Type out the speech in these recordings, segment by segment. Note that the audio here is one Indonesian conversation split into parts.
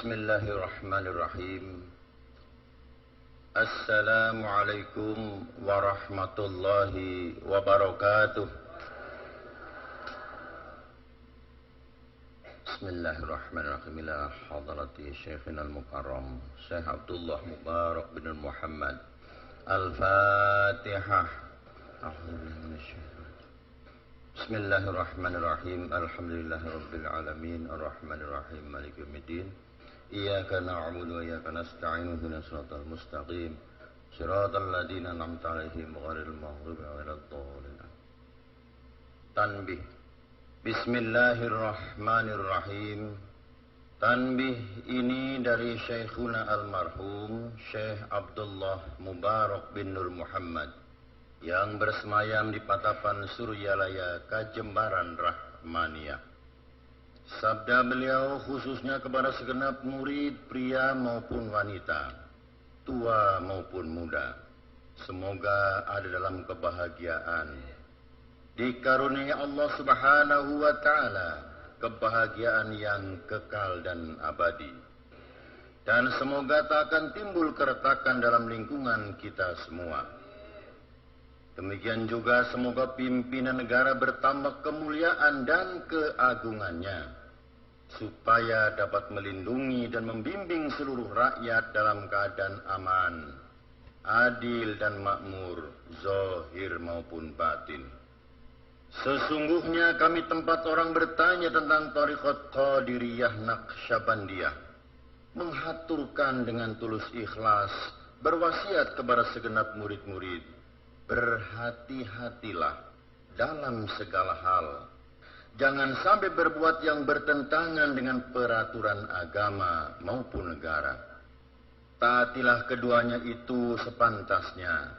Bismillahirrahmanirrahim. Assalamualaikum warahmatullahi wabarakatuh. Bismillahirrahmanirrahim. Ila hadrati Syekhina al-Mukarram Syekh Abdullah Mubarak bin Muhammad. Al-Fatihah. Bismillahirrahmanirrahim. Alhamdulillahirabbil alamin arrahmanir rahim maliki yaumiddin. Iyyaka na'budu wa iyyaka nasta'in ihdinas siratal mustaqim siratal ladzina an'amta 'alaihim ghairil maghdubi 'alaihim waladdallin. Tanbih. Bismillahirrahmanirrahim. Tanbih ini dari Syekhuna almarhum Syekh Abdullah Mubarak bin Nur Muhammad yang bersemayam di Patapan Suryalaya, Kajembaran Rahmaniyah. Sabda beliau khususnya kepada segenap murid pria maupun wanita, tua maupun muda. Semoga ada dalam kebahagiaan. Dikaruniai Allah Subhanahu wa Ta'ala kebahagiaan yang kekal dan abadi. Dan semoga tak akan timbul keretakan dalam lingkungan kita semua. Demikian juga semoga pimpinan negara bertambah kemuliaan dan keagungannya, supaya dapat melindungi dan membimbing seluruh rakyat dalam keadaan aman, adil dan makmur, zahir maupun batin. Sesungguhnya kami tempat orang bertanya tentang Thariqat Qadiriyah Naqsyabandiyah, menghaturkan dengan tulus ikhlas, berwasiat kepada segenap murid-murid, berhati-hatilah dalam segala hal. Jangan sampai berbuat yang bertentangan dengan peraturan agama maupun negara. Taatilah keduanya itu sepantasnya.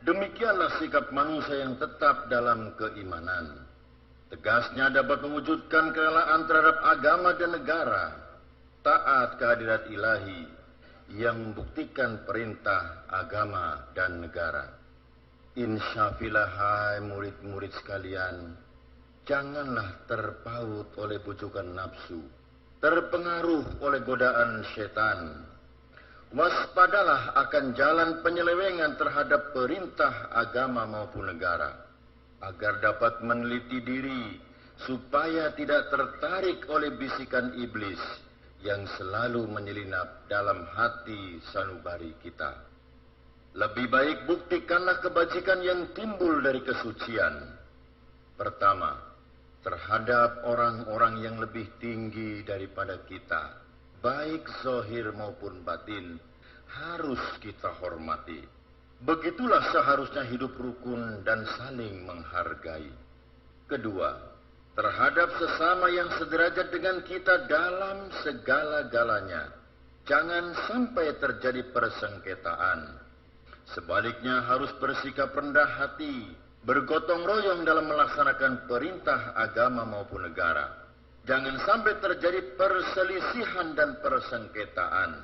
Demikianlah sikap manusia yang tetap dalam keimanan. Tegasnya dapat mewujudkan kerelaan terhadap agama dan negara. Taat kehadirat ilahi yang membuktikan perintah agama dan negara. Insyaallah, hai murid-murid sekalian, janganlah terpaut oleh bujukan nafsu, terpengaruh oleh godaan setan. Waspadalah akan jalan penyelewengan terhadap perintah agama maupun negara, agar dapat meneliti diri supaya tidak tertarik oleh bisikan iblis yang selalu menyelinap dalam hati sanubari kita. Lebih baik buktikanlah kebajikan yang timbul dari kesucian. Pertama, terhadap orang-orang yang lebih tinggi daripada kita, baik zahir maupun batin, harus kita hormati. Begitulah seharusnya hidup rukun dan saling menghargai. Kedua, terhadap sesama yang sederajat dengan kita dalam segala-galanya, jangan sampai terjadi persengketaan. Sebaliknya harus bersikap rendah hati, bergotong royong dalam melaksanakan perintah agama maupun negara. Jangan sampai terjadi perselisihan dan persengketaan,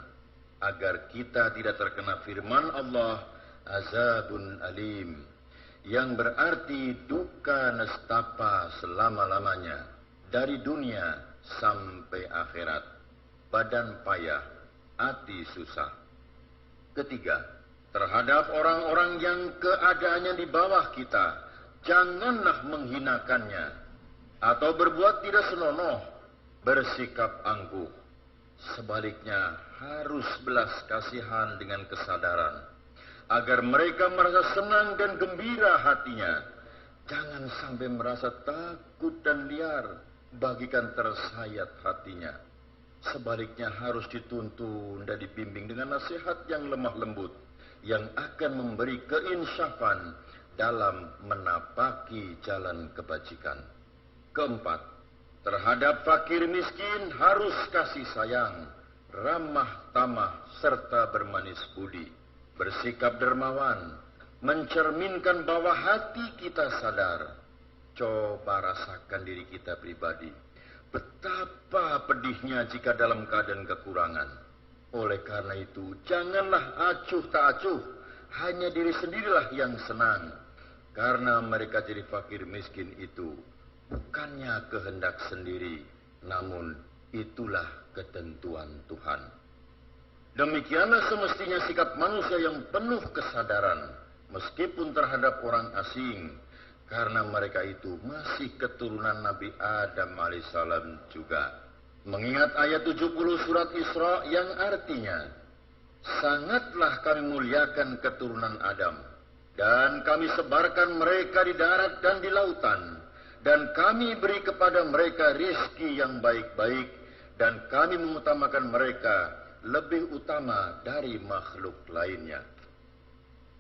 agar kita tidak terkena firman Allah, azabun alim, yang berarti duka nestapa selama-lamanya, dari dunia sampai akhirat, badan payah, hati susah. Ketiga, terhadap orang-orang yang keadaannya di bawah kita, janganlah menghinakannya atau berbuat tidak senonoh, bersikap angkuh. Sebaliknya harus belas kasihan dengan kesadaran, agar mereka merasa senang dan gembira hatinya. Jangan sampai merasa takut dan liar, bagikan tersayat hatinya. Sebaliknya harus dituntun dan dibimbing dengan nasihat yang lemah lembut, yang akan memberi keinsafan dalam menapaki jalan kebajikan. Keempat, terhadap fakir miskin harus kasih sayang, ramah tamah, serta bermanis budi. Bersikap dermawan, mencerminkan bahwa hati kita sadar. Coba rasakan diri kita pribadi, betapa pedihnya jika dalam keadaan kekurangan. Oleh karena itu, janganlah acuh tak acuh, hanya diri sendirilah yang senang. Karena mereka jadi fakir miskin itu bukannya kehendak sendiri, namun Itulah ketentuan Tuhan. Demikianlah semestinya sikap manusia yang penuh kesadaran, meskipun terhadap orang asing, karena mereka itu masih keturunan Nabi Adam alaihissalam juga. Mengingat ayat 70 surat Isra yang artinya, sangatlah kami muliakan keturunan Adam, dan kami sebarkan mereka di darat dan di lautan, dan kami beri kepada mereka rizki yang baik-baik, dan kami mengutamakan mereka lebih utama dari makhluk lainnya.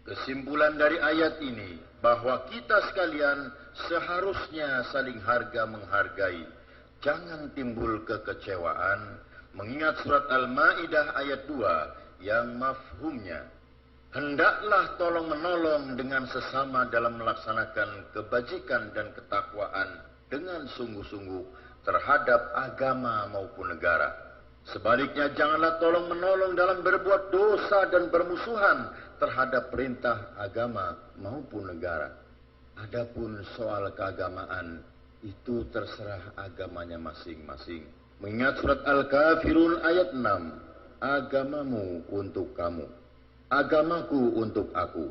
Kesimpulan dari ayat ini, bahwa kita sekalian seharusnya saling harga menghargai. Jangan timbul kekecewaan, mengingat surat Al-Ma'idah ayat 2 yang mafhumnya, hendaklah tolong menolong dengan sesama dalam melaksanakan kebajikan dan ketakwaan dengan sungguh-sungguh terhadap agama maupun negara. Sebaliknya janganlah tolong menolong dalam berbuat dosa dan bermusuhan terhadap perintah agama maupun negara. Adapun soal keagamaan, itu terserah agamanya masing-masing. Mengingat surat Al-Kafirun ayat 6, agamamu untuk kamu, agamaku untuk aku.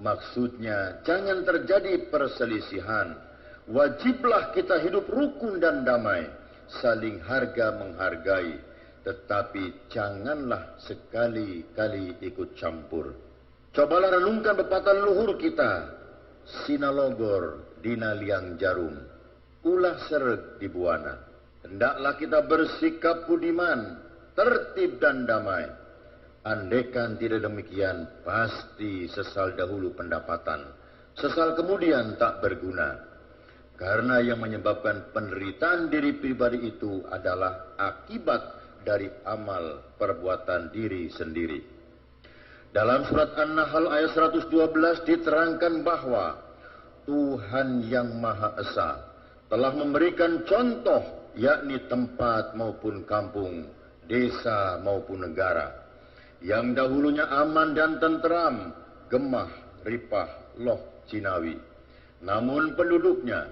Maksudnya jangan terjadi perselisihan. Wajiblah kita hidup rukun dan damai, saling harga menghargai, tetapi janganlah sekali-kali ikut campur. Cobalah renungkan pepatah luhur kita, Sinalogor dina liang jarum, ulah sereg di buana. Hendaklah kita bersikap budiman, tertib dan damai. Andaikan tidak demikian, pasti sesal dahulu pendapatan, sesal kemudian tak berguna. Karena yang menyebabkan penderitaan diri pribadi itu adalah akibat dari amal perbuatan diri sendiri. Dalam surat An-Nahl ayat 112 diterangkan bahwa Tuhan yang Maha Esa telah memberikan contoh, yakni tempat maupun kampung, desa maupun negara, yang dahulunya aman dan tenteram, gemah, ripah, loh cinawi. Namun penduduknya,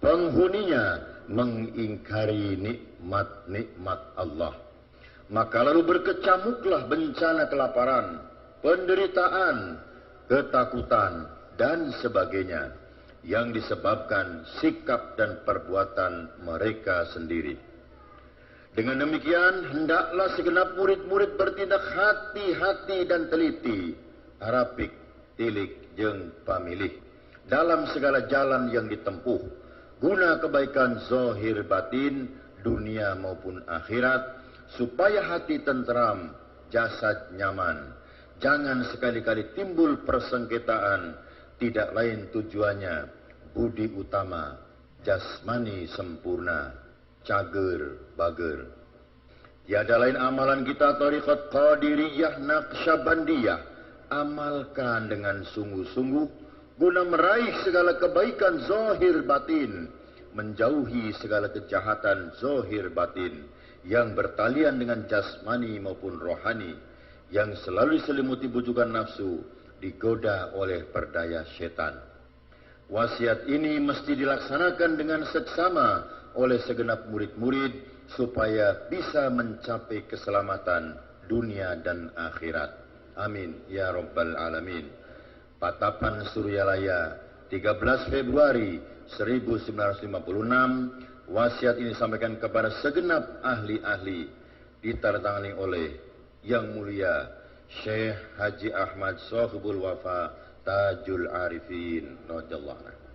penghuninya mengingkari nikmat-nikmat Allah. Maka lalu berkecamuklah bencana kelaparan, penderitaan, ketakutan, dan sebagainya, yang disebabkan sikap dan perbuatan mereka sendiri. Dengan demikian, hendaklah segenap murid-murid bertindak hati-hati dan teliti, arapik, tilik, jeung pamilih, dalam segala jalan yang ditempuh, guna kebaikan zahir batin, dunia maupun akhirat, supaya hati tenteram, jasad nyaman. Jangan sekali-kali timbul persengketaan, tidak lain tujuannya budi utama, jasmani sempurna, cager bager. Tiada lain amalan kita tariqat Qadiriyah Naqsyabandiyah, amalkan dengan sungguh-sungguh guna meraih segala kebaikan zahir batin, menjauhi segala kejahatan zahir batin yang bertalian dengan jasmani maupun rohani, yang selalu diselimuti bujukan nafsu, digoda oleh perdaya setan. Wasiat ini mesti dilaksanakan dengan seksama oleh segenap murid-murid supaya bisa mencapai keselamatan dunia dan akhirat. Amin ya rabbal alamin. Patapan Suryalaya, 13 Februari 1956. Wasiat ini disampaikan kepada segenap ahli-ahli, ditandatangani oleh Yang Mulia Syekh Haji Ahmad Sohibul Wafa Tajul Arifin radhiyallahu anhu.